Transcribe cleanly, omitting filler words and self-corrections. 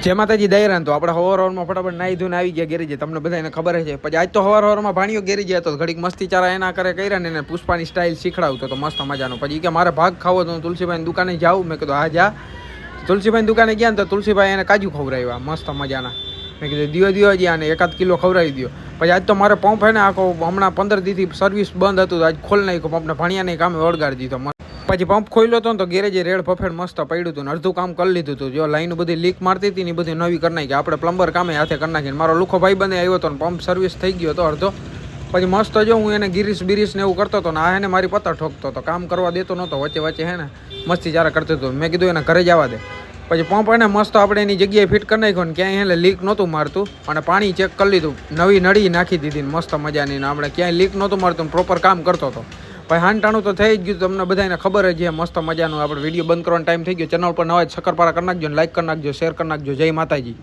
જય માતાજી દયરાન તો આપણે હવારમાં ફટાફટ નાહી ધોઈને આવી ગયા ગેરેજે. તમને બધાને ખબર છે. પછી આજ તો હવારમાં ભાણિયો ગેરેજે હતો, ઘડીક મસ્તી ચારા એના કરે કર્યા ને એને પુષ્પાની સ્ટાઇલ શીખડાવતો તો મસ્ત મજાનો. પછી કે મારે ભાગ ખાવો તો હું તુલસીભાઈની દુકાને જાઉં. મેં કીધું હા જા. તુલસીભાઈની દુકાને ગયા ને તો તુલસીભાઈ એને કાજુ ખવડાવ્યા મસ્ત મજાના. મેં કીધું દિયો જ્યાં ને 1 કિલો ખવડાવી દો. પછી આજ તો મારે પંપ હે ને આખો હમણાં 15 દીથી સર્વિસ બંધ હતું, આજ ખોલ નાખ્યો પંપને, ભાણિયાને કામે વળગાડી દીધો. પછી પંપ ખોલ્યો હતો ને તો ગેરેજે રેડ ફફેડ મસ્ત પડ્યું હતું ને અડધું કામ કરી લીધું હતું. જો લાઈન બધી લીક મારતી હતી ને બધી નવી કરી નાખી. આપણે પ્લમ્બર કામે હાથે કરી નાખીને મારો લુખો ભાઈ બંને આવ્યો હતો ને પંપ સર્વિસ થઈ ગયો હતો અડધો. પછી મસ્ત જો હું એને ગિરીશ ને એવું કરતો હતો ને આ એને મારી પત્તા ઠોકતો હતો, કામ કરવા દેતો નહોતો, વચ્ચે હે ને મસ્તી ચારા કરતો હતો. મેં કીધું એને ઘરે જવા દે. પછી પંપ એને મસ્ત આપણે એની જગ્યાએ ફિટ કરી નાખ્યો ને ક્યાંય એને લીક નહોતું મારતું અને પાણી ચેક કરી લીધું, નવી નળી નાખી દીધી મસ્ત મજાની ને આપણે ક્યાંય લીક નહોતું મારતું, પ્રોપર કામ કરતો હતો. ભાઈ હાંટાણું તો થઈ જ ગયું, તમને બધાને ખબર જ છે મસ્ત મજાનું. આપણે વિડીયો બંધ કરવાનો ટાઈમ થઈ ગયો. ચેનલ પર નવા જ શક્કરપારા કરી નાખજો, લાઈક કરી નાખજો, શેર કરી નાખજો. જય માતાજી.